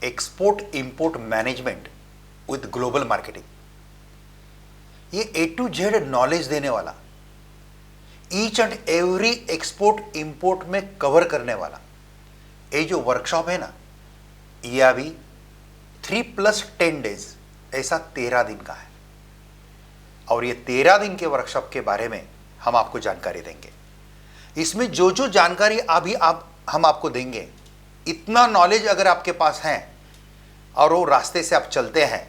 Export import management with global marketing. ये ए to Z knowledge देने वाला, each and every export import में cover करने वाला ये जो वर्कशॉप है ना, ये अभी 3+10 डेज ऐसा 13 दिन का है। और ये 13 दिन के वर्कशॉप के बारे में हम आपको जानकारी देंगे। इसमें जो जो जानकारी अभी हम आपको देंगे, इतना नॉलेज अगर आपके पास है और वो रास्ते से आप चलते हैं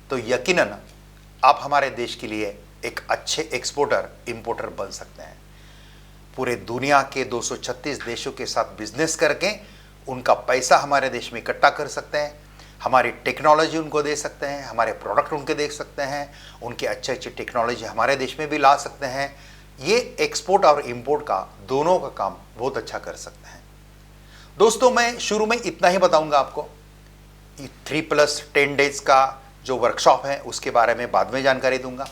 तो यकीनन आप हमारे देश के लिए एक अच्छे एक्सपोर्टर इंपोर्टर बन सकते हैं। पूरे दुनिया के 236 देशों के साथ बिजनेस करके उनका पैसा हमारे देश में इकट्ठा कर सकते हैं, हमारी टेक्नोलॉजी उनको दे सकते हैं, हमारे प्रोडक्ट उनके देख सकते हैं, उनके अच्छे अच्छे टेक्नोलॉजी हमारे देश में भी ला सकते हैं। ये एक्सपोर्ट और इंपोर्ट का दोनों का काम बहुत अच्छा कर सकते हैं। दोस्तों, मैं शुरू में इतना ही बताऊंगा आपको। 3+10 डेज का जो वर्कशॉप है उसके बारे में बाद में जानकारी दूंगा,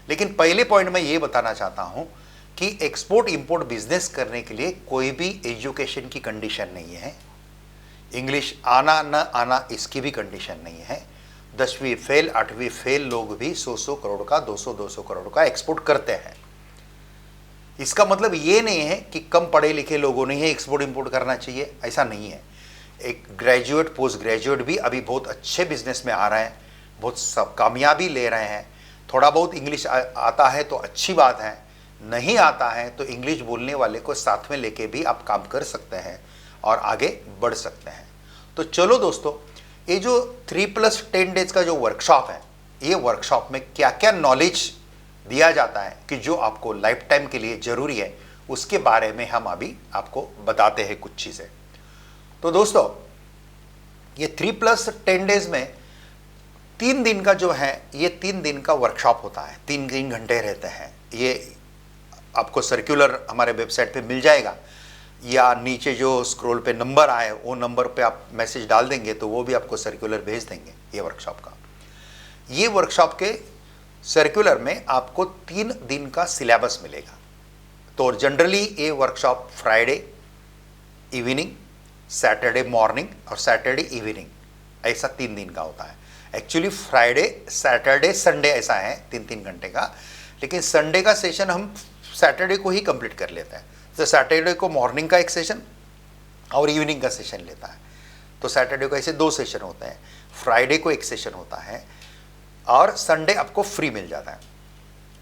लेकिन पहले पॉइंट में ये बताना चाहता हूं कि एक्सपोर्ट इंपोर्ट बिजनेस करने के लिए कोई भी एजुकेशन की कंडीशन नहीं है। इंग्लिश आना न आना इसकी भी कंडीशन नहीं है। 10वीं फेल 8वीं फेल लोग भी 100 करोड़ का 200 करोड़ का एक्सपोर्ट करते हैं। इसका मतलब ये नहीं है कि कम पढ़े लिखे लोगों ने ही एक्सपोर्ट इंपोर्ट करना चाहिए, ऐसा नहीं है। एक ग्रेजुएट पोस्ट ग्रेजुएट भी अभी बहुत अच्छे बिजनेस में आ रहे हैं, बहुत सब कामयाबी ले रहे हैं। थोड़ा बहुत इंग्लिश आता है तो अच्छी बात है, नहीं आता है तो इंग्लिश बोलने वाले को साथ में लेके भी आप काम कर सकते हैं और आगे बढ़ सकते हैं। तो चलो दोस्तों, ये जो 3+10 डेज का जो वर्कशॉप है, ये वर्कशॉप में क्या क्या नॉलेज दिया जाता है कि जो आपको लाइफ टाइम के लिए जरूरी है, उसके बारे में हम अभी आपको बताते हैं कुछ चीजें। तो दोस्तों, ये 3+10 डेज में 3 दिन का जो है, ये 3 दिन का वर्कशॉप होता है, 3 घंटे रहते हैं। ये आपको सर्कुलर हमारे वेबसाइट पे मिल जाएगा, या नीचे जो स्क्रॉल पे नंबर आए वो नंबर पे आप मैसेज डाल देंगे तो वो भी आपको सर्कुलर भेज देंगे ये वर्कशॉप का। ये वर्कशॉप के सर्कुलर में आपको 3 दिन का सिलेबस मिलेगा। तो जनरली ये workshop Friday evening, Saturday morning और सैटरडे इवनिंग, ऐसा 3 दिन का होता है। एक्चुअली फ्राइडे सैटरडे संडे ऐसा है 3-3 घंटे का, लेकिन संडे का सेशन हम सैटरडे को ही कंप्लीट कर लेते हैं। तो सैटरडे को मॉर्निंग का एक सेशन और इवनिंग का सेशन लेता है। तो सैटरडे को ऐसे 2 सेशन होते हैं, फ्राइडे को एक सेशन होता है और संडे आपको फ्री मिल जाता है,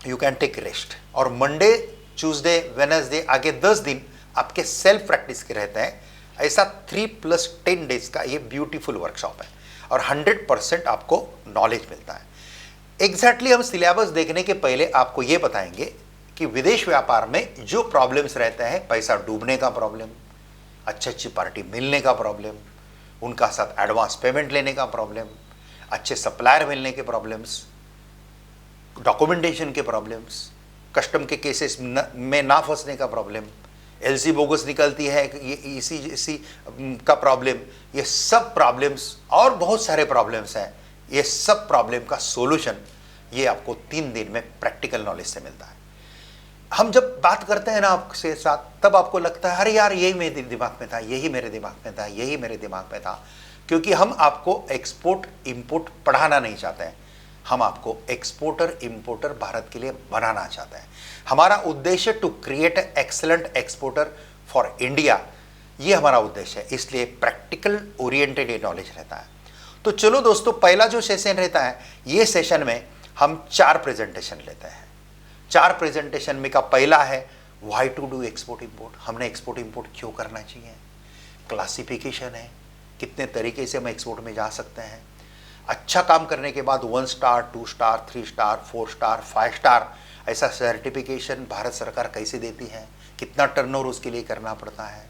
यू कैन टेक रेस्ट। और मंडे ट्यूसडे वेडनेसडे आगे 10 दिन आपके सेल्फ प्रैक्टिस के रहते हैं। ऐसा 3+10 डेज का ये ब्यूटीफुल वर्कशॉप है और 100% आपको नॉलेज मिलता है। एग्जैक्टली हम सिलेबस देखने के पहले आपको ये बताएंगे कि विदेश व्यापार में जो प्रॉब्लम्स रहते हैं, पैसा डूबने का प्रॉब्लम, अच्छी पार्टी मिलने का प्रॉब्लम, उनका साथ एडवांस पेमेंट लेने का प्रॉब्लम, अच्छे सप्लायर मिलने के प्रॉब्लम्स, डॉक्यूमेंटेशन के प्रॉब्लम्स, कस्टम के केसेस में ना फंसने का प्रॉब्लम, एलसी बोगस निकलती है ये इसी का प्रॉब्लम, ये सब प्रॉब्लम्स और बहुत सारे प्रॉब्लम्स हैं। ये सब प्रॉब्लम का सोल्यूशन ये आपको 3 दिन में प्रैक्टिकल नॉलेज से मिलता है। हम जब बात करते हैं ना आपके साथ, तब आपको लगता है अरे यार यही मेरे दिमाग में था, यही मेरे दिमाग में था, यही मेरे दिमाग में था। क्योंकि हम आपको एक्सपोर्ट इंपोर्ट पढ़ाना नहीं चाहते हैं, हम आपको एक्सपोर्टर इंपोर्टर भारत के लिए बनाना चाहते हैं। हमारा उद्देश्य to create excellent exporter for India, ये हमारा उद्देश्य है। इसलिए प्रैक्टिकल ओरिएंटेड ये नॉलेज रहता है। तो चलो दोस्तों, पहला जो सेशन रहता है, ये सेशन में हम 4 प्रेजेंटेशन लेते हैं। 4 प्रेजेंटेशन में का पहला है why to do export import, हमने एक्सपोर्ट इंपोर्ट क्यों करना चाहिए। क्लासिफिकेशन है, कितने तरीके से हम एक्सपोर्ट में जा सकते हैं। अच्छा काम करने के बाद 1 star 2 star 3 star 4 star 5 star ऐसा सर्टिफिकेशन भारत सरकार कैसे देती है, कितना टर्नओवर उसके लिए करना पड़ता है।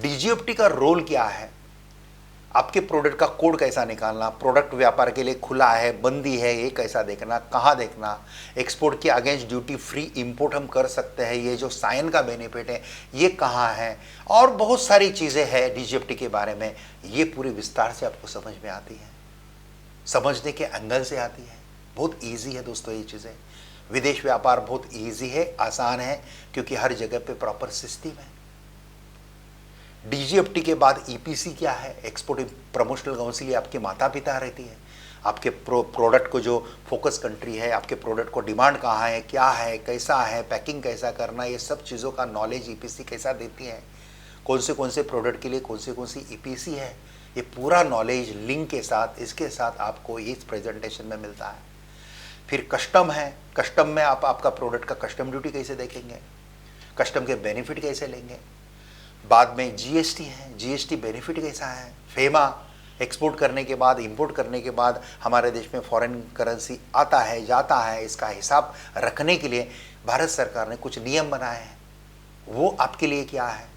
डीजीएफटी का रोल क्या है, आपके प्रोडक्ट का कोड कैसा निकालना, प्रोडक्ट व्यापार के लिए खुला है बंदी है ये कैसा देखना, कहाँ देखना, एक्सपोर्ट के अगेंस्ट ड्यूटी फ्री इंपोर्ट हम कर सकते हैं, ये जो साइन का बेनिफिट है ये कहाँ है, और बहुत सारी चीज़ें हैं डीजीएफटी के बारे में। ये पूरी विस्तार से आपको समझ में आती है, समझने के एंगल से आती है। बहुत ईजी है दोस्तों ये चीज़ें। विदेश व्यापार बहुत ईजी है, आसान है, क्योंकि हर जगह पे प्रॉपर सिस्टम है। डीजीएफटी के बाद ईपीसी क्या है, एक्सपोर्ट प्रमोशनल काउंसिल, आपके माता पिता रहती है। आपके प्रोडक्ट को जो फोकस कंट्री है, आपके प्रोडक्ट को डिमांड कहाँ है, क्या है, कैसा है, पैकिंग कैसा करना, ये सब चीज़ों का नॉलेज ईपीसी कैसा देती है, कौन से प्रोडक्ट के लिए कौन सी ईपीसी है, ये पूरा नॉलेज लिंक के साथ, इसके साथ आपको इस प्रेजेंटेशन में मिलता है। फिर कस्टम है, कस्टम में आप आपका प्रोडक्ट का कस्टम ड्यूटी कैसे देखेंगे, कस्टम के बेनिफिट कैसे लेंगे। बाद में जीएसटी है, जीएसटी बेनिफिट कैसा है। फेमा, एक्सपोर्ट करने के बाद, इंपोर्ट करने के बाद हमारे देश में फॉरेन करेंसी आता है जाता है, इसका हिसाब रखने के लिए भारत सरकार ने कुछ नियम बनाए हैं। वो आपके लिए क्या है,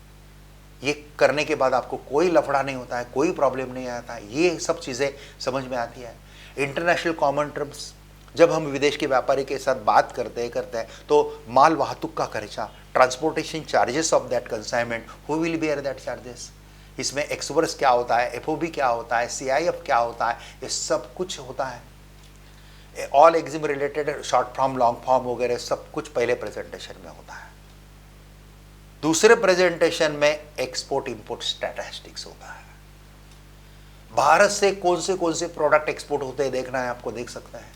ये करने के बाद आपको कोई लफड़ा नहीं होता है, कोई प्रॉब्लम नहीं आता है, ये सब चीज़ें समझ में आती है। इंटरनेशनल कॉमन टर्म्स, जब हम विदेश के व्यापारी के साथ बात करते हैं तो माल वाहतुक का खर्चा, transportation charges of that consignment, who will bear that charges, इसमें एक्सवर्स क्या होता है, एफओबी क्या होता है, सीआईएफ क्या होता है, ये सब कुछ होता है। All EXIM related short form, long form वगैरह सब कुछ पहले प्रेजेंटेशन में होता है। दूसरे प्रेजेंटेशन में एक्सपोर्ट इंपोर्ट स्टैटिस्टिक्स होता है। भारत से कौन से प्रोडक्ट एक्सपोर्ट होते हैं देखना है आपको, देख सकते हैं,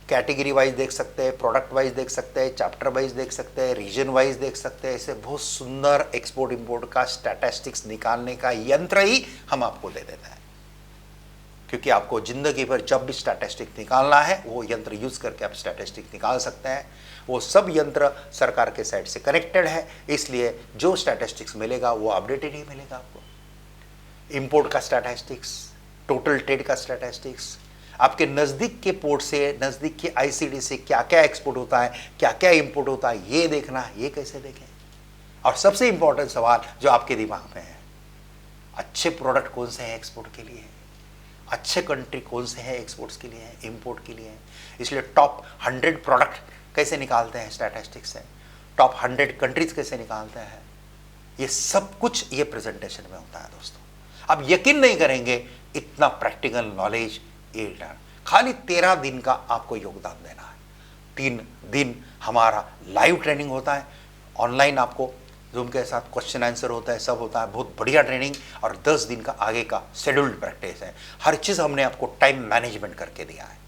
कैटेगरी वाइज देख सकते हैं, प्रोडक्ट वाइज देख सकते हैं, चैप्टर वाइज देख सकते हैं, रीजन वाइज देख सकते हैं। ऐसे बहुत सुंदर एक्सपोर्ट इंपोर्ट का स्टैटिस्टिक्स निकालने का यंत्र ही हम आपको दे देते हैं, क्योंकि आपको जिंदगी भर जब भी स्टैटिस्टिक्स निकालना है वो यंत्र यूज करके आप स्टैटिस्टिक्स निकाल सकते हैं। वो सब यंत्र सरकार के साइड से कनेक्टेड है, इसलिए जो स्टैटिस्टिक्स मिलेगा वो अपडेटेड ही मिलेगा आपको। इंपोर्ट का स्टैटिस्टिक्स, टोटल ट्रेड का स्टैटिस्टिक्स, आपके नज़दीक के पोर्ट से, नज़दीक के आईसीडी से क्या क्या एक्सपोर्ट होता है, क्या क्या इंपोर्ट होता है, ये देखना है, ये कैसे देखें। और सबसे इंपॉर्टेंट सवाल जो आपके दिमाग में है, अच्छे प्रोडक्ट कौन से हैं एक्सपोर्ट के लिए, अच्छे कंट्री कौन से हैं एक्सपोर्ट्स के लिए, इंपोर्ट के लिए। इसलिए टॉप 100 प्रोडक्ट कैसे निकालते हैं स्टैटिस्टिक्स से, टॉप 100 कंट्रीज कैसे निकालते हैं, ये सब कुछ ये प्रेजेंटेशन में होता है दोस्तों। आप यकीन नहीं करेंगे इतना प्रैक्टिकल नॉलेज, खाली 13 दिन का आपको योगदान देना है। 3 दिन हमारा लाइव ट्रेनिंग होता है, ऑनलाइन आपको जूम के साथ क्वेश्चन आंसर होता है, सब होता है, बहुत बढ़िया ट्रेनिंग। और 10 दिन का आगे का शेड्यूल्ड प्रैक्टिस है। हर चीज़ हमने आपको टाइम मैनेजमेंट करके दिया है,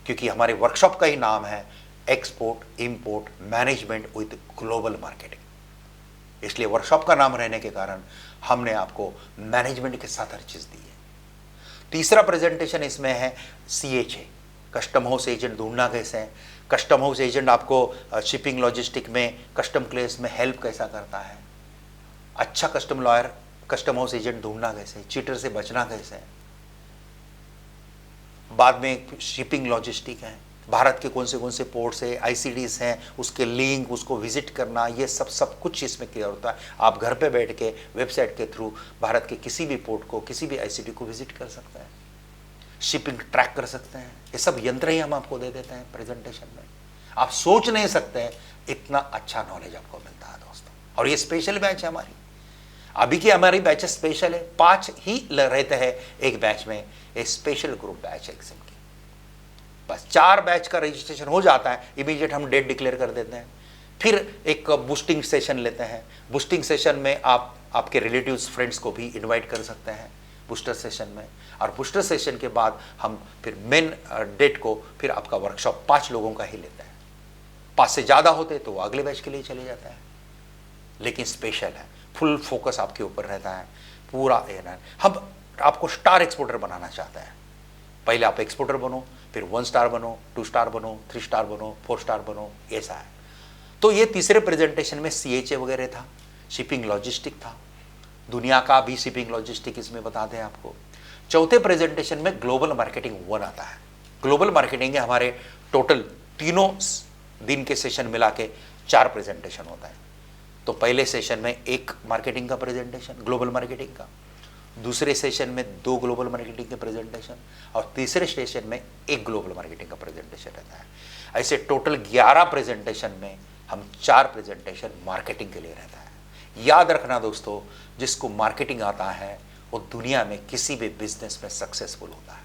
क्योंकि हमारे वर्कशॉप का ही नाम है export import management with global marketing. इसलिए वर्कशॉप का नाम रहने के कारण हमने आपको मैनेजमेंट के साथ हर चीज़ दी है। तीसरा प्रेजेंटेशन इसमें है CHA, कस्टम हाउस एजेंट ढूंढना कैसे है। कस्टम हाउस एजेंट आपको शिपिंग लॉजिस्टिक में, कस्टम क्लियरेंस में हेल्प कैसा करता है। अच्छा custom lawyer, custom house agent ढूंढना कैसे, चीटर से बचना कैसे है। बाद में शिपिंग लॉजिस्टिक है, भारत के कौन से पोर्ट्स है, आईसीडीज हैं, उसके लिंक, उसको विजिट करना, ये सब कुछ इसमें क्लियर होता है। आप घर पे बैठ के वेबसाइट के थ्रू भारत के किसी भी पोर्ट को, किसी भी आईसीडी को विजिट कर सकते हैं, शिपिंग ट्रैक कर सकते हैं। ये सब यंत्र ही हम आपको दे देते हैं प्रेजेंटेशन में। आप सोच नहीं सकते हैं इतना अच्छा नॉलेज आपको मिलता है दोस्तों। और ये स्पेशल बैच है हमारी, अभी की हमारी बैच स्पेशल है, 5 ही रहते हैं एक बैच में। एक स्पेशल ग्रुप बैच है एग्जाम की, बस 4 बैच का रजिस्ट्रेशन हो जाता है, इमीडिएट हम डेट डिक्लेयर कर देते हैं। फिर एक बूस्टिंग सेशन लेते हैं। बूस्टिंग सेशन में आप आपके रिलेटिव्स, फ्रेंड्स को भी इनवाइट कर सकते हैं बूस्टर सेशन में। और बूस्टर सेशन के बाद हम फिर मेन डेट को फिर आपका वर्कशॉप 5 लोगों का ही लेते हैं। 5 से ज़्यादा होते तो वो अगले बैच के लिए चले जाते हैं, लेकिन स्पेशल है, फुल फोकस आपके ऊपर रहता है पूरा। हम आपको स्टार एक्सपोर्टर बनाना चाहते हैं। पहले आप एक्सपोर्टर बनो, फिर 1 स्टार बनो, 2 स्टार बनो, 3 स्टार बनो, 4 स्टार बनो, ऐसा है। तो ये तीसरे प्रेजेंटेशन में CHA वगैरह था, शिपिंग लॉजिस्टिक था, दुनिया का भी शिपिंग लॉजिस्टिक इसमें बताते हैं आपको। चौथे प्रेजेंटेशन में ग्लोबल मार्केटिंग 1 आता है। ग्लोबल मार्केटिंग है हमारे टोटल तीनों दिन के सेशन मिला के 4 प्रेजेंटेशन होता है। तो पहले सेशन में 1 मार्केटिंग का प्रेजेंटेशन, ग्लोबल मार्केटिंग का, दूसरे सेशन में 2 ग्लोबल मार्केटिंग के प्रेजेंटेशन, और तीसरे सेशन में 1 ग्लोबल मार्केटिंग का प्रेजेंटेशन रहता है। ऐसे टोटल 11 प्रेजेंटेशन में हम 4 प्रेजेंटेशन मार्केटिंग के लिए रहता है। याद रखना दोस्तों, जिसको मार्केटिंग आता है वो दुनिया में किसी भी बिजनेस में सक्सेसफुल होता है।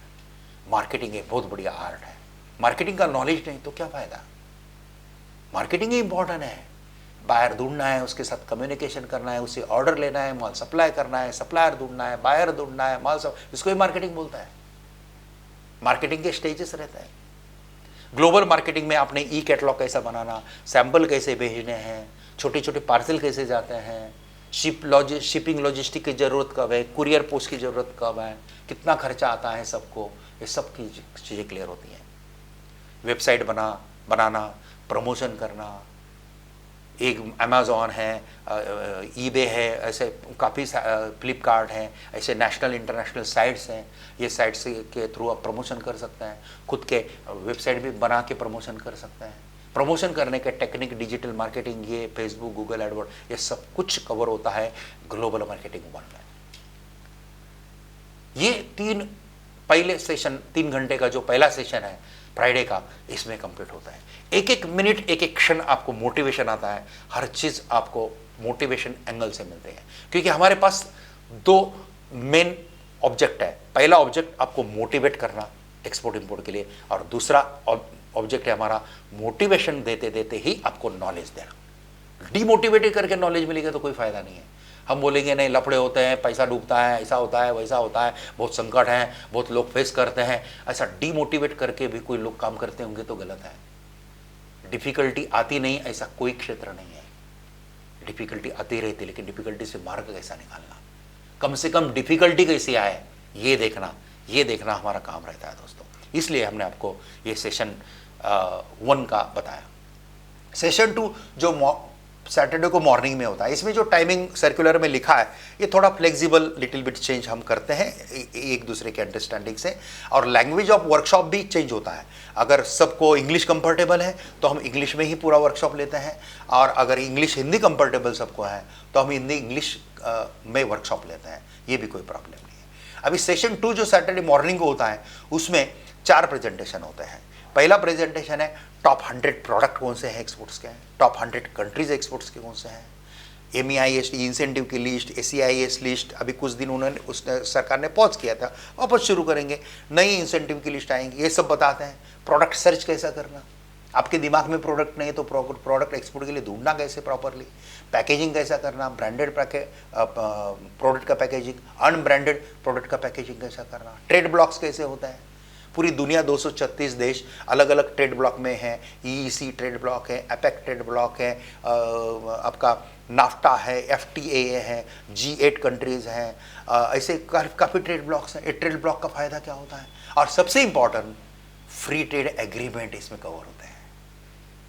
मार्केटिंग एक बहुत बढ़िया आर्ट है। मार्केटिंग का नॉलेज नहीं तो क्या फायदा। मार्केटिंग ही इंपॉर्टेंट है। बायर ढूंढना है, उसके साथ कम्युनिकेशन करना है, उसे ऑर्डर लेना है, माल सप्लाई करना है, सप्लायर ढूंढना है, बायर ढूंढना है, माल सब, इसको ही मार्केटिंग बोलता है। मार्केटिंग के स्टेजेस रहता है। ग्लोबल मार्केटिंग में आपने ई कैटलॉग कैसा बनाना, सैंपल कैसे भेजने हैं, छोटे छोटे पार्सल कैसे जाते हैं, शिपिंग लॉजिस्टिक की ज़रूरत कब है, कुरियर पोस्ट की ज़रूरत कब है, कितना खर्चा आता है सबको, ये सब की चीज़ें क्लियर होती हैं। वेबसाइट बनाना, प्रमोशन करना, एक अमेज़ॉन है, ईबे है, ऐसे काफ़ी फ्लिपकार्ट हैं, ऐसे नेशनल इंटरनेशनल साइट्स हैं। ये साइट्स के थ्रू आप प्रमोशन कर सकते हैं, खुद के वेबसाइट भी बना के प्रमोशन कर सकते हैं। प्रमोशन करने के टेक्निक, डिजिटल मार्केटिंग, ये फेसबुक, गूगल एडवर्ड, ये सब कुछ कवर होता है ग्लोबल मार्केटिंग 1 में। ये पहले सेशन 3 घंटे का जो पहला सेशन है फ्राइडे का, इसमें कंप्लीट होता है। एक एक मिनट, एक एक क्षण आपको मोटिवेशन आता है, हर चीज़ आपको मोटिवेशन एंगल से मिलते हैं, क्योंकि हमारे पास 2 मेन ऑब्जेक्ट है। पहला ऑब्जेक्ट आपको मोटिवेट करना एक्सपोर्ट इंपोर्ट के लिए, और दूसरा ऑब्जेक्ट है हमारा मोटिवेशन देते देते ही आपको नॉलेज देना। डीमोटिवेटेड करके नॉलेज मिलेगा तो कोई फायदा नहीं है। हम बोलेंगे नहीं, लफड़े होते हैं, पैसा डूबता है, ऐसा होता है, वैसा होता है, बहुत संकट है, बहुत लोग फेस करते हैं, ऐसा डीमोटिवेट करके भी कोई लोग काम करते होंगे तो गलत है। डिफिकल्टी आती नहीं ऐसा कोई क्षेत्र नहीं है, डिफिकल्टी आती रहती, लेकिन डिफिकल्टी से मार्ग कैसा निकालना, कम से कम डिफिकल्टी कैसी आए ये देखना हमारा काम रहता है दोस्तों। इसलिए हमने आपको ये सेशन 1 का बताया। सेशन 2 जो सैटरडे को मॉर्निंग में होता है, इसमें जो टाइमिंग सर्कुलर में लिखा है ये थोड़ा फ्लेक्सिबल, लिटिल बिट चेंज हम करते हैं एक दूसरे के अंडरस्टैंडिंग से, और लैंग्वेज ऑफ वर्कशॉप भी चेंज होता है। अगर सबको इंग्लिश कंफर्टेबल है तो हम इंग्लिश में ही पूरा वर्कशॉप लेते हैं, और अगर इंग्लिश हिंदी कंफर्टेबल सबको है तो हम हिंदी इंग्लिश में वर्कशॉप लेते हैं, ये भी कोई प्रॉब्लम नहीं है। अभी सेशन 2 जो सैटरडे मॉर्निंग को होता है उसमें 4 प्रेजेंटेशन होते हैं। पहला प्रेजेंटेशन है टॉप 100 प्रोडक्ट कौन से हैं एक्सपोर्ट्स के, टॉप 100 कंट्रीज एक्सपोर्ट्स के कौन से हैं, MEIS इंसेंटिव की लिस्ट, ACIS लिस्ट, अभी कुछ दिन उसने सरकार ने पॉज किया था, वापस शुरू करेंगे, नई इंसेंटिव की लिस्ट आएंगी, ये सब बताते हैं। प्रोडक्ट सर्च कैसा करना, आपके दिमाग में प्रोडक्ट नहीं है तो प्रोडक्ट एक्सपोर्ट के लिए ढूंढना कैसे प्रॉपरली, पैकेजिंग कैसा करना, ब्रांडेड प्रोडक्ट का पैकेजिंग, अनब्रांडेड प्रोडक्ट का पैकेजिंग कैसा करना, ट्रेड ब्लॉक्स कैसे होता है। पूरी दुनिया 236 देश अलग अलग ट्रेड ब्लॉक में हैं, EEC ट्रेड ब्लॉक है, APEC ट्रेड ब्लॉक है, आपका नाफ्टा है, FTA है, G8 कंट्रीज़ हैं, ऐसे काफ़ी ट्रेड ब्लॉक्स हैं। ये ट्रेड ब्लॉक का फ़ायदा क्या होता है, और सबसे इम्पॉर्टेंट फ्री ट्रेड एग्रीमेंट इसमें कवर होते हैं।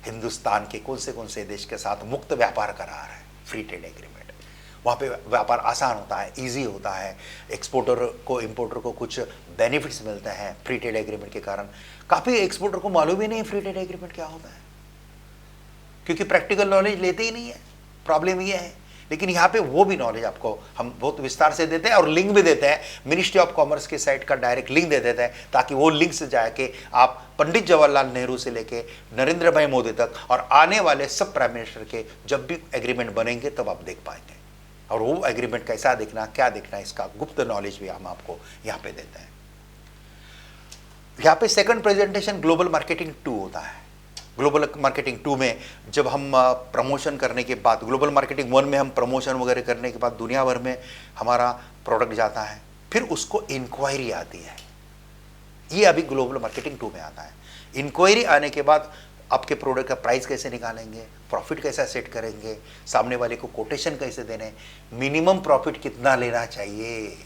हिंदुस्तान के कौन से देश के साथ मुक्त व्यापार करार है, फ्री ट्रेड एग्रीमेंट, वहाँ पे व्यापार आसान होता है, इजी होता है, एक्सपोर्टर को इंपोर्टर को कुछ बेनिफिट्स मिलते हैं फ्री ट्रेड एग्रीमेंट के कारण। काफ़ी एक्सपोर्टर को मालूम ही नहीं फ्री ट्रेड एग्रीमेंट क्या होता है, क्योंकि प्रैक्टिकल नॉलेज लेते ही नहीं है, प्रॉब्लम ये है। लेकिन यहाँ पे वो भी नॉलेज आपको हम बहुत विस्तार से देते हैं, और लिंक भी देते हैं, मिनिस्ट्री ऑफ कॉमर्स के साइट का डायरेक्ट लिंक दे देते हैं, ताकि वो लिंक से जाके आप पंडित जवाहरलाल नेहरू से लेके नरेंद्र भाई मोदी तक और आने वाले सब प्राइम मिनिस्टर के जब भी एग्रीमेंट बनेंगे तब आप देख पाएंगे। और वो एग्रीमेंट कैसा देखना, क्या देखना, इसका गुप्त नॉलेज भी हम आपको यहाँ पे देते हैं। यहाँ पे सेकंड प्रेजेंटेशन ग्लोबल मार्केटिंग 2 होता है। ग्लोबल मार्केटिंग 2 में जब हम प्रमोशन करने के बाद, ग्लोबल मार्केटिंग 1 में हम प्रमोशन वगैरह करने के बाद दुनिया भर में हमारा प्रोडक्ट जाता है, फिर उसको इंक्वायरी आती है। ये अभी ग्लोबल मार्केटिंग 2 में आता है। इंक्वायरी आने के बाद आपके प्रोडक्ट का प्राइस कैसे निकालेंगे, प्रॉफिट कैसा सेट करेंगे, सामने वाले को कोटेशन कैसे देने, मिनिमम प्रॉफिट कितना लेना चाहिए।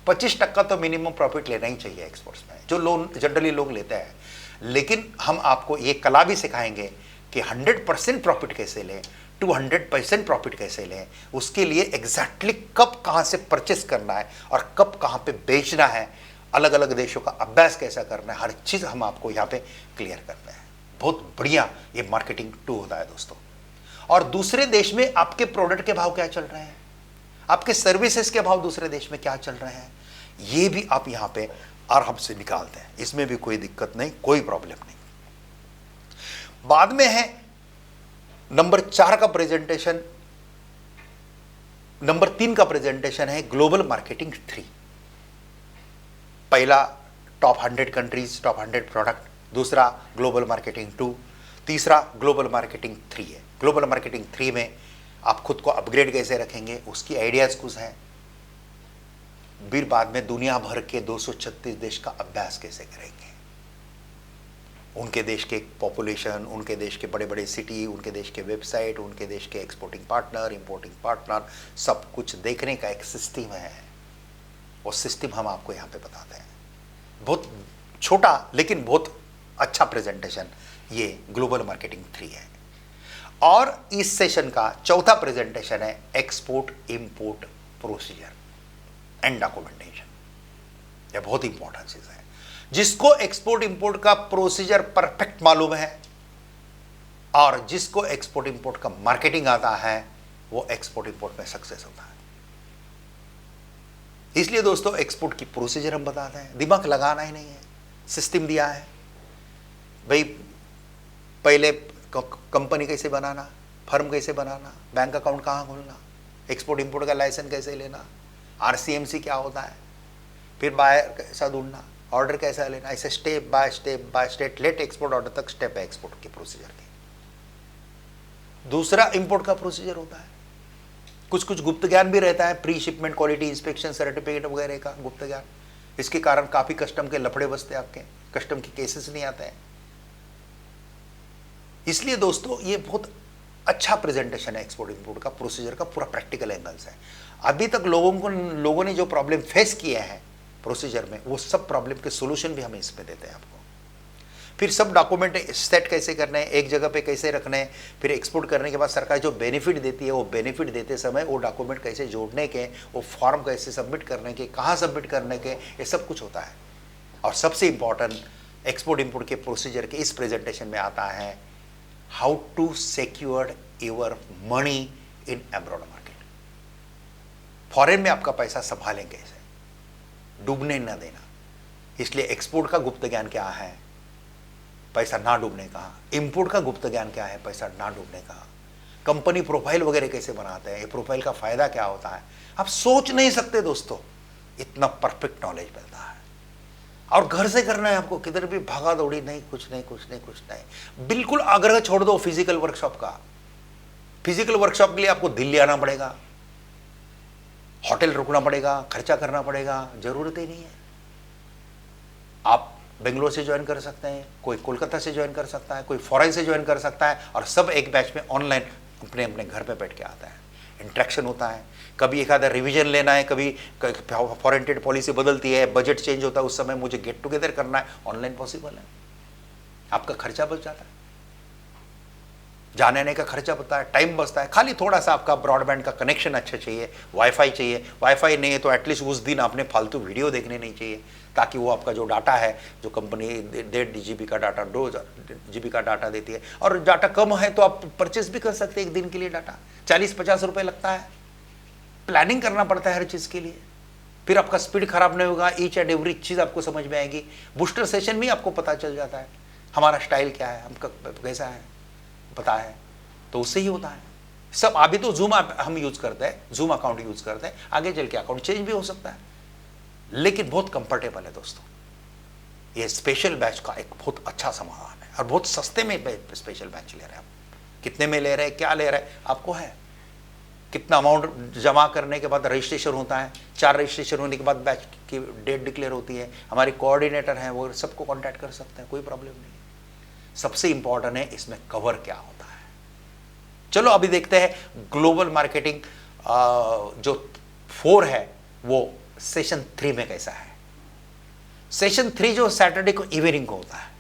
25% तो मिनिमम प्रॉफिट लेना ही चाहिए एक्सपोर्ट्स में, जो लोन जनरली लोग लेते हैं। लेकिन हम आपको ये कला भी सिखाएंगे कि 100% प्रॉफिट कैसे लें, 200% प्रॉफिट कैसे लें, उसके लिए एग्जैक्टली कब कहाँ से परचेस करना है और कब कहाँ पे बेचना है, अलग अलग देशों का अभ्यास कैसा करना है, हर चीज़ हम आपको यहाँ पे क्लियर करते हैं। बहुत बढ़िया ये मार्केटिंग 2 होता है दोस्तों। और दूसरे देश में आपके प्रोडक्ट के भाव क्या चल रहे हैं, आपके सर्विसेज के भाव दूसरे देश में क्या चल रहे हैं, ये भी आप यहाँ पे आराम से निकालते हैं। इसमें भी कोई दिक्कत नहीं, कोई प्रॉब्लम नहीं। बाद में है नंबर 4 का प्रेजेंटेशन, नंबर 3 का प्रेजेंटेशन है ग्लोबल मार्केटिंग 3। पहला टॉप 100 कंट्रीज, टॉप 100 प्रोडक्ट, दूसरा ग्लोबल मार्केटिंग 2, तीसरा ग्लोबल मार्केटिंग 3 है। ग्लोबल मार्केटिंग 3 में आप खुद को अपग्रेड कैसे रखेंगे, उसकी आइडियाज कुछ हैं। फिर बाद में दुनिया भर के 236 देश का अभ्यास कैसे करेंगे, उनके देश के पॉपुलेशन, उनके देश के बड़े बड़े सिटी, उनके देश के वेबसाइट, उनके देश के एक्सपोर्टिंग पार्टनर, इंपोर्टिंग पार्टनर, सब कुछ देखने का एक सिस्टम है। वो सिस्टम हम आपको यहाँ पे बताते हैं। बहुत छोटा लेकिन बहुत अच्छा प्रेजेंटेशन ये ग्लोबल मार्केटिंग 3 है। और इस सेशन का चौथा प्रेजेंटेशन है export import procedure and documentation. यह बहुत इंपॉर्टेंट चीज है। जिसको एक्सपोर्ट इंपोर्ट का प्रोसीजर परफेक्ट मालूम है और जिसको एक्सपोर्ट इंपोर्ट का मार्केटिंग आता है, वो एक्सपोर्ट इंपोर्ट में सक्सेस होता है। इसलिए दोस्तों एक्सपोर्ट की प्रोसीजर हम बताते हैं, दिमाग लगाना ही नहीं है, सिस्टम दिया है भाई। पहले कंपनी कैसे बनाना, फर्म कैसे बनाना, बैंक अकाउंट कहाँ खोलना, एक्सपोर्ट इंपोर्ट का लाइसेंस कैसे लेना, आरसीएमसी क्या होता है, फिर बायर कैसा ढूंढना, ऑर्डर कैसा लेना, ऐसे स्टेप बाय स्टेप लेट एक्सपोर्ट ऑर्डर तक स्टेप है एक्सपोर्ट के प्रोसीजर के। दूसरा इंपोर्ट का प्रोसीजर होता है, कुछ कुछ गुप्त ज्ञान भी रहता है, pre shipment quality inspection certificate वगैरह का गुप्त ज्ञान। इसके कारण काफी कस्टम के लफड़े बसते, आपके कस्टम के केसेस नहीं आते हैं। इसलिए दोस्तों ये बहुत अच्छा प्रेजेंटेशन है एक्सपोर्ट इंपोर्ट का प्रोसीजर का, पूरा प्रैक्टिकल एंगल्स है। अभी तक लोगों ने जो प्रॉब्लम फेस किए हैं प्रोसीजर में, वो सब प्रॉब्लम के सोल्यूशन भी हम इसमें देते हैं आपको। फिर सब डॉक्यूमेंट सेट कैसे करने हैं, एक जगह पे कैसे रखने हैं, फिर एक्सपोर्ट करने के बाद सरकार जो बेनिफिट देती है, वो बेनिफिट देते समय वो डॉक्यूमेंट कैसे जोड़ने के, वो फॉर्म कैसे सबमिट करने के, कहाँ सबमिट करने के, ये सब कुछ होता है। और सबसे इंपॉर्टेंट एक्सपोर्ट इंपोर्ट के प्रोसीजर के इस प्रेजेंटेशन में आता है how to secure your money in abroad market. Foreign में आपका पैसा संभालें कैसे, डूबने न देना। इसलिए एक्सपोर्ट का गुप्त ज्ञान क्या है, पैसा ना डूबने का। इंपोर्ट का गुप्त ज्ञान क्या है, पैसा ना डूबने का। कंपनी प्रोफाइल वगैरह कैसे बनाते हैं, ये प्रोफाइल का फायदा क्या होता है, आप सोच नहीं सकते दोस्तों, इतना परफेक्ट नॉलेज मिलता है। और घर से करना है आपको, किधर भी भागा दौड़ी नहीं, कुछ नहीं। बिल्कुल आग्रह छोड़ दो फिजिकल वर्कशॉप का। फिजिकल वर्कशॉप के लिए आपको दिल्ली आना पड़ेगा, होटल रुकना पड़ेगा, खर्चा करना पड़ेगा, जरूरत ही नहीं है। आप बेंगलोर से ज्वाइन कर सकते हैं, कोई कोलकाता से ज्वाइन कर सकता है, कोई फॉरेन से ज्वाइन कर सकता है, और सब एक बैच में ऑनलाइन अपने अपने घर पे बैठ के आता है। इंट्रैक्शन होता है, कभी एक आधा रिवीजन लेना है, कभी फॉरेन ट्रेड पॉलिसी बदलती है, बजट चेंज होता है, उस समय मुझे गेट टुगेदर करना है, ऑनलाइन पॉसिबल है। आपका खर्चा बच जाता है, जाने आने का खर्चा बचता है, टाइम बचता है। खाली थोड़ा सा आपका ब्रॉडबैंड का कनेक्शन अच्छा चाहिए, वाईफाई चाहिए। वाईफाई नहीं है तो एटलीस्ट उस दिन आपने फालतू वीडियो देखने नहीं चाहिए, ताकि वो आपका जो डाटा है, जो कंपनी 1.5 GB का डाटा 2 GB का डाटा देती है, और डाटा कम है तो आप परचेस भी कर सकते हैं एक दिन के लिए। डाटा 40-50 रुपये लगता है, प्लानिंग करना पड़ता है हर चीज़ के लिए। फिर आपका स्पीड खराब नहीं होगा, ईच एंड एवरी चीज़ आपको समझ में आएगी। बूस्टर सेशन में आपको पता चल जाता है हमारा स्टाइल क्या है, हम कैसा है पता है, तो उससे ही होता है सब। अभी तो जूम हम यूज करते हैं, जूम अकाउंट यूज करते हैं, आगे चल के अकाउंट चेंज भी हो सकता है, लेकिन बहुत कंफर्टेबल है दोस्तों। ये स्पेशल बैच का एक बहुत अच्छा समाधान है, और बहुत सस्ते में स्पेशल बैच ले रहे हैं आप। कितने में ले रहे हैं, क्या ले रहे हैं, आपको है। कितना अमाउंट जमा करने के बाद रजिस्ट्रेशन होता है, 4 रजिस्ट्रेशन होने के बाद बैच की डेट डिक्लेयर होती है। हमारे कोऑर्डिनेटर हैं, वो सबको कॉन्टैक्ट कर सकते हैं, कोई प्रॉब्लम नहीं है। सबसे इंपॉर्टेंट है इसमें कवर क्या होता है। चलो अभी देखते हैं ग्लोबल मार्केटिंग जो 4 है वो सेशन 3 में कैसा है। सेशन 3 जो सैटरडे को इवनिंग को होता है।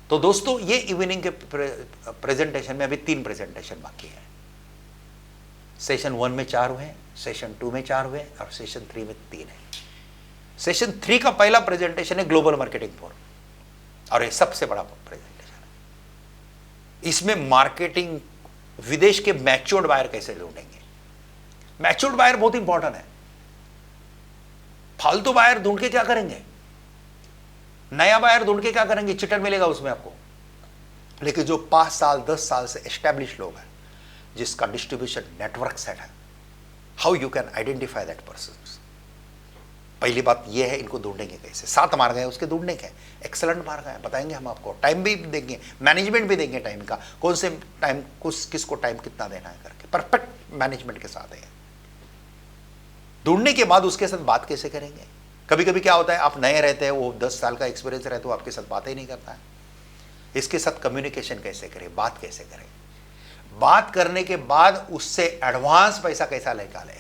तो दोस्तों ये इवनिंग के प्रेजेंटेशन में अभी 3 प्रेजेंटेशन बाकी है। सेशन 1 में 4 हुए, सेशन 2 में 4 हुए, और सेशन 3 में 3 है। सेशन 3 का पहला प्रेजेंटेशन है ग्लोबल मार्केटिंग 4, और ये सबसे बड़ा प्रेजेंटेशन है। इसमें मार्केटिंग, विदेश के मैच्योर्ड बायर कैसे ढूंढेंगे। मैच्योर्ड बायर बहुत इंपॉर्टेंट है। फालतू बायर ढूंढ के क्या करेंगे, नया बायर ढूंढ के क्या करेंगे, चिटर मिलेगा उसमें आपको। लेकिन जो 5 साल 10 साल से एस्टेब्लिश लोग हैं, जिसका डिस्ट्रीब्यूशन नेटवर्क सेट है, how you can identify that person. पहली बात ये है, इनको ढूंढेंगे कैसे। 7 मार्ग है उसके ढूंढने के, एक्सलेंट मार्ग है, बताएंगे हम आपको। टाइम भी देंगे, मैनेजमेंट भी देंगे टाइम का, कौन से टाइम किसको टाइम कितना देना है करके, परफेक्ट मैनेजमेंट के साथ है। ढूंढने के बाद उसके साथ बात कैसे करेंगे। कभी कभी क्या होता है, आप नए रहते हैं, वो 10 साल का एक्सपीरियंस रहता है, वो आपके साथ बात ही नहीं करता है। इसके साथ कम्युनिकेशन कैसे करें, बात कैसे करें, बात करने के बाद उससे एडवांस पैसा कैसा निकाले।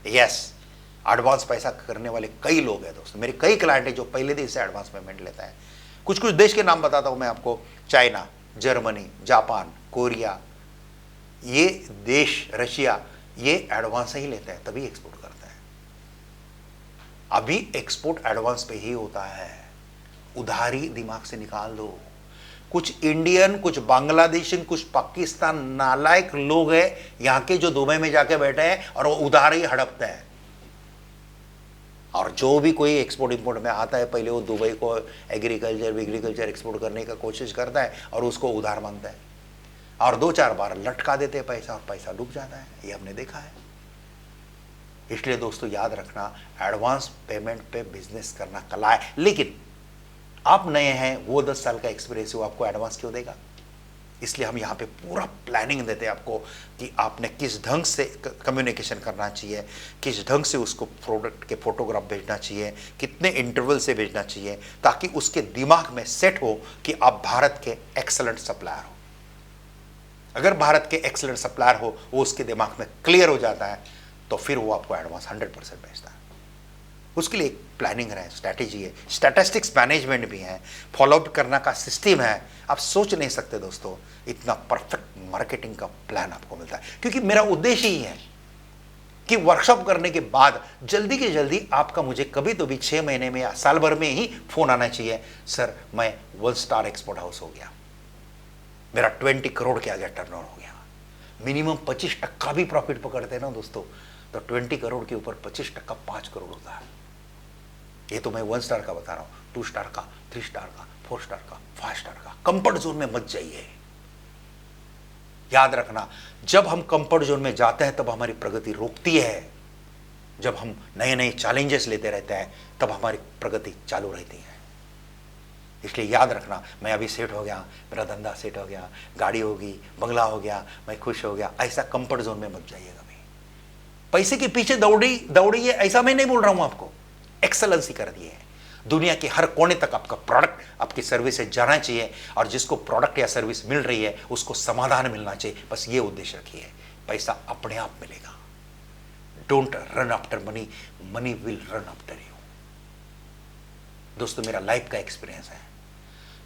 यस, एडवांस पैसा करने वाले कई लोग हैं दोस्तों, मेरे कई क्लाइंट हैं जो पहले दिन से एडवांस पेमेंट लेता है। कुछ कुछ देश के नाम बताता हूं मैं आपको, चाइना, जर्मनी, जापान, कोरिया, ये देश, रशिया, ये एडवांस ही लेते हैं तभी एक्सपोर्ट करते हैं। अभी एक्सपोर्ट एडवांस पे ही होता है, उधारी दिमाग से निकाल दो। कुछ इंडियन, कुछ बांग्लादेशी, कुछ पाकिस्तान नालायक लोग हैं यहां के जो दुबई में जाके बैठे हैं और वो उधारी हड़पते हैं। और जो भी कोई एक्सपोर्ट इंपोर्ट में आता है, पहले वो दुबई को एग्रीकल्चर एक्सपोर्ट करने का कोशिश करता है और उसको उधार मांगता है और 2-4 बार लटका देते हैं पैसा और पैसा डूब जाता है, ये हमने देखा है। इसलिए दोस्तों याद रखना, एडवांस पेमेंट पे बिजनेस करना कला है। लेकिन आप नए हैं, वो 10 साल का एक्सपीरियंस है, वो आपको एडवांस क्यों देगा। इसलिए हम यहाँ पे पूरा प्लानिंग देते हैं आपको कि आपने किस ढंग से कम्युनिकेशन करना चाहिए, किस ढंग से उसको प्रोडक्ट के फोटोग्राफ भेजना चाहिए, कितने इंटरवल से भेजना चाहिए, ताकि उसके दिमाग में सेट हो कि आप भारत के एक्सेलेंट सप्लायर हो। अगर भारत के एक्सेलेंट सप्लायर हो, वो उसके दिमाग में क्लियर हो जाता है, तो फिर वो आपको एडवांस 100% भेजता है। उसके लिए एक प्लानिंग है, स्ट्रैटेजी है, स्टैटिस्टिक्स मैनेजमेंट भी है, फॉलोअप करने का सिस्टम है। आप सोच नहीं सकते दोस्तों, इतना परफेक्ट मार्केटिंग का प्लान आपको मिलता है। क्योंकि मेरा उद्देश्य ही है कि वर्कशॉप करने के बाद जल्दी के जल्दी आपका मुझे कभी तो भी 6 महीने में या साल भर में ही फोन आना चाहिए, सर मैं 1 स्टार एक्सपोर्ट हाउस हो गया, मेरा 20 करोड़ के आगे टर्नओवर हो गया। मिनिमम 25% भी प्रॉफिट पकड़ते हैं ना दोस्तों, तो 20 करोड़ के ऊपर 25% 5 करोड़ होता है। ये तो मैं 1 स्टार का बता रहा हूं, 2 स्टार का, 3 स्टार का, 4 स्टार का, 5 स्टार का। कंफर्ट जोन में मत जाइए। याद रखना, जब हम कंफर्ट जोन में जाते हैं तब हमारी प्रगति रुकती है। जब हम नए नए चैलेंजेस लेते रहते हैं तब हमारी प्रगति चालू रहती है। इसलिए याद रखना, मैं अभी सेट हो गया, मेरा धंधा सेट हो गया, गाड़ी होगी, बंगला हो गया, मैं खुश हो गया, ऐसा कंफर्ट जोन में मत जाइएगा। पैसे के पीछे दौड़िए, ऐसा मैं नहीं बोल रहा हूं आपको। एक्सेलेंसी कर दिए, दुनिया के हर कोने तक आपका प्रोडक्ट, आपकी सर्विसेज जाना चाहिए, और जिसको प्रोडक्ट या सर्विस मिल रही है उसको समाधान मिलना चाहिए। बस ये उद्देश्य रखिए, पैसा अपने आप मिलेगा। Don't run after money, money will run after you. दोस्तों, मेरा लाइफ का एक्सपीरियंस है,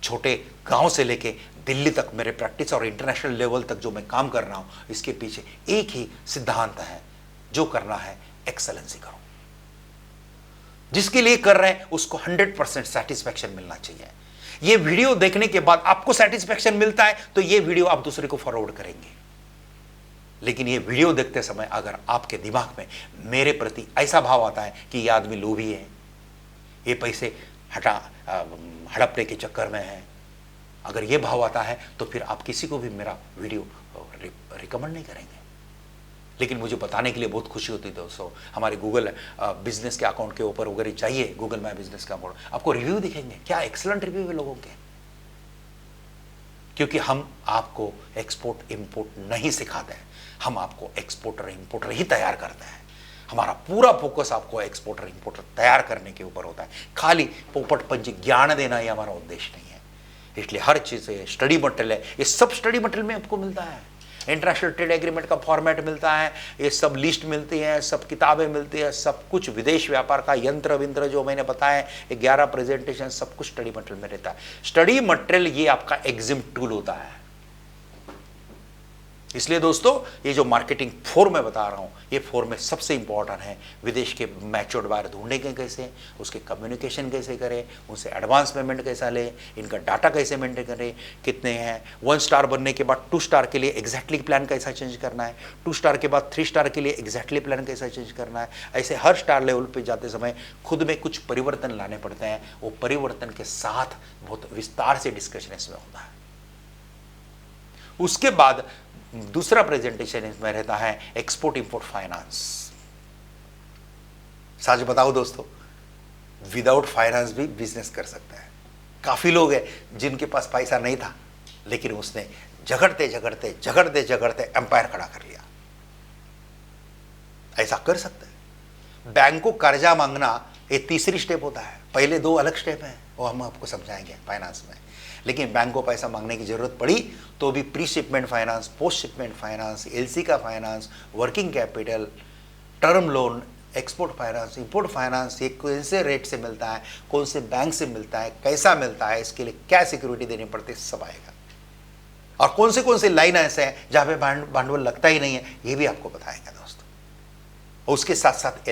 छोटे गांव से लेके दिल्ली तक मेरे प्रैक्टिस और इंटरनेशनल लेवल तक जो मैं काम कर रहा हूं, इसके पीछे एक ही सिद्धांत है, जो करना है एक्सेलेंसी करो। जिसके लिए कर रहे हैं उसको 100% सेटिस्फैक्शन मिलना चाहिए। ये वीडियो देखने के बाद आपको सेटिस्फैक्शन मिलता है तो ये वीडियो आप दूसरे को फॉरवर्ड करेंगे। लेकिन ये वीडियो देखते समय अगर आपके दिमाग में मेरे प्रति ऐसा भाव आता है कि ये आदमी लोभी है, ये पैसे हड़पने के चक्कर में है, अगर ये भाव आता है तो फिर आप किसी को भी मेरा वीडियो रिकमेंड नहीं करेंगे। लेकिन मुझे बताने के लिए बहुत खुशी होती है दोस्तों। हमारे गूगल बिजनेस के अकाउंट के ऊपर वगैरह जाइए, गूगल माय बिजनेस का अकाउंट, आपको रिव्यू दिखेंगे, क्या एक्सीलेंट रिव्यू है लोगों के। क्योंकि हम आपको एक्सपोर्ट इंपोर्ट नहीं सिखाते हैं, हम आपको एक्सपोर्टर इंपोर्टर ही तैयार करते हैं। हमारा पूरा फोकस आपको एक्सपोर्टर इंपोर्टर तैयार करने के ऊपर होता है। खाली पोपट पंच ज्ञान देना ही हमारा उद्देश्य नहीं है। इसलिए हर चीज़ है, स्टडी मटेरियल है, ये सब स्टडी मटेरियल में आपको मिलता है। इंटरनेशनल ट्रेड एग्रीमेंट का फॉर्मेट मिलता है, ये सब लिस्ट मिलती है, सब किताबें मिलती है, सब कुछ विदेश व्यापार का यंत्र विंत्र जो मैंने बताया, 11 प्रेजेंटेशन, सब कुछ स्टडी मटेरियल में रहता है। स्टडी मटेरियल ये आपका एग्जिम टूल होता है। इसलिए दोस्तों, ये जो मार्केटिंग 4 मैं बता रहा हूं, ये 4 में सबसे इंपॉर्टेंट है। विदेश के मैच्योर्ड बायर ढूंढने के कैसे, उसके कम्युनिकेशन कैसे करें, उनसे एडवांस पेमेंट कैसा ले, इनका डाटा कैसे मेंटेन करें, कितने हैं, 1 स्टार बनने के बाद 2 स्टार के लिए एग्जैक्टली प्लान कैसा चेंज करना है, 2 स्टार के बाद 3 स्टार के लिए एग्जैक्टली प्लान कैसा चेंज करना है। ऐसे हर स्टार लेवल पर जाते समय खुद में कुछ परिवर्तन लाने पड़ते हैं। वो परिवर्तन के साथ बहुत विस्तार से डिस्कशन इसमें होता है। उसके बाद दूसरा प्रेजेंटेशन इसमें रहता है एक्सपोर्ट इंपोर्ट फाइनेंस। सच बताओ दोस्तों, विदाउट फाइनेंस भी बिजनेस कर सकता है। काफ़ी लोग हैं जिनके पास पैसा नहीं था, लेकिन उसने झगड़ते झगड़ते झगड़ते झगड़ते एम्पायर खड़ा कर लिया। ऐसा कर सकते हैं। बैंक को कर्जा मांगना ये तीसरी स्टेप होता है, पहले दो अलग स्टेप हैं, वो हम आपको समझाएंगे फाइनेंस में। लेकिन बैंक को पैसा मांगने की जरूरत पड़ी तो भी pre shipment finance, post shipment finance, LC का finance, working capital, term loan, export finance, import finance, ये कौन से रेट से मिलता है, कौन से बैंक से मिलता है, कैसा मिलता है, इसके लिए क्या सिक्योरिटी देनी पड़ती है, सब आएगा। और कौन से लाइन ऐसे हैं जहां पे भांडवल लगता ही नहीं है, ये भी आपको बताएंगे दोस्तों। उसके साथ साथ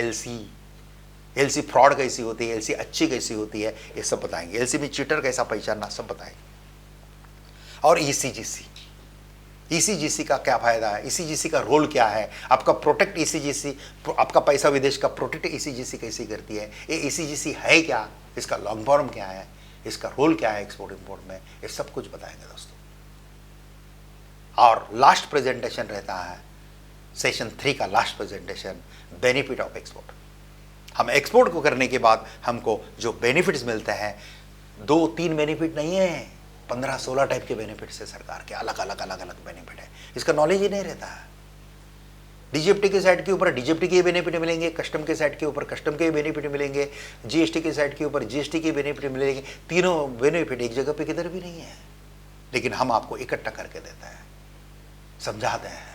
एलसी फ्रॉड कैसी होती है, एलसी अच्छी कैसी होती है, ये सब बताएंगे। एलसी में चीटर कैसा पहचानना, सब बताएंगे। और ईसीजीसी का क्या फायदा है, ईसीजीसी का रोल क्या है, आपका प्रोटेक्ट ईसीजीसी, आपका पैसा विदेश का प्रोटेक्ट ईसीजीसी कैसी करती है, ये ईसीजीसी है क्या, इसका लॉन्ग फॉर्म क्या है, इसका रोल क्या है एक्सपोर्ट इंपोर्ट में, ये सब कुछ बताएंगे दोस्तों। और लास्ट प्रेजेंटेशन रहता है सेशन 3 का last presentation, benefit of export. हम एक्सपोर्ट को करने के बाद हमको जो बेनिफिट्स मिलते हैं, 2-3 बेनिफिट नहीं है, 15-16 टाइप के बेनिफिट्स है सरकार के, अलग अलग बेनिफिट है। इसका नॉलेज ही नहीं रहता है। डीजीएफटी के साइड के ऊपर डीजीएफटी के बेनिफिट मिलेंगे, कस्टम के साइड के ऊपर कस्टम के बेनिफिट मिलेंगे, जीएसटी के साइड के ऊपर जीएसटी के बेनिफिट मिलेंगे। तीनों बेनिफिट एक जगह पे किधर भी नहीं है, लेकिन हम आपको इकट्ठा करके देते हैं, समझाते हैं।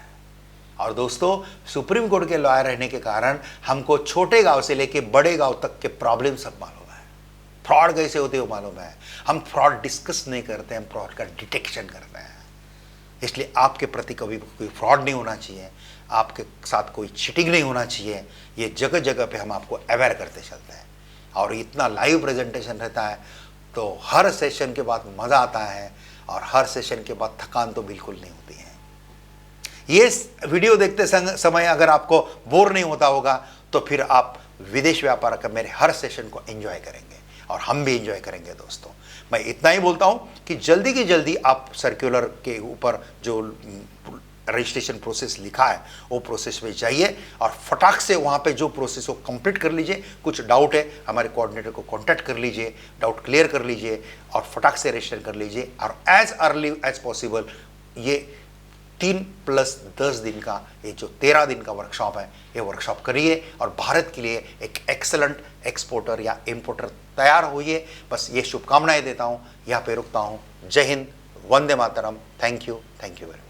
और दोस्तों, सुप्रीम कोर्ट के लॉयर रहने के कारण हमको छोटे गांव से लेके बड़े गांव तक के प्रॉब्लम सब मालूम है। फ्रॉड कैसे होते हो मालूम है। हम फ्रॉड डिस्कस नहीं करते, हम फ्रॉड का डिटेक्शन करते हैं। इसलिए आपके प्रति कभी कोई फ्रॉड नहीं होना चाहिए, आपके साथ कोई चीटिंग नहीं होना चाहिए। ये जगह जगह पे हम आपको अवेयर करते चलते हैं। और इतना लाइव प्रेजेंटेशन रहता है तो हर सेशन के बाद मज़ा आता है, और हर सेशन के बाद थकान तो बिल्कुल नहीं होती है। ये वीडियो देखते समय अगर आपको बोर नहीं होता होगा तो फिर आप विदेश व्यापार का मेरे हर सेशन को एंजॉय करेंगे, और हम भी एंजॉय करेंगे दोस्तों। मैं इतना ही बोलता हूं कि जल्दी की जल्दी आप सर्कुलर के ऊपर जो रजिस्ट्रेशन प्रोसेस लिखा है वो प्रोसेस में जाइए, और फटाक से वहाँ पे जो प्रोसेस को कंप्लीट कर लीजिए। कुछ डाउट है, हमारे कोऑर्डिनेटर को कांटेक्ट कर लीजिए, डाउट क्लियर कर लीजिए, और फटाक से रजिस्टर कर लीजिए। और एज अर्ली एज पॉसिबल ये 3 + 10 दिन का, ये जो 13 दिन का वर्कशॉप है, ये वर्कशॉप करिए और भारत के लिए एक एक्सेलेंट एक्सपोर्टर या इंपोर्टर तैयार होइए। बस ये शुभकामनाएं देता हूँ, यहाँ पे रुकता हूँ। जय हिंद, वंदे मातरम। Thank you very much.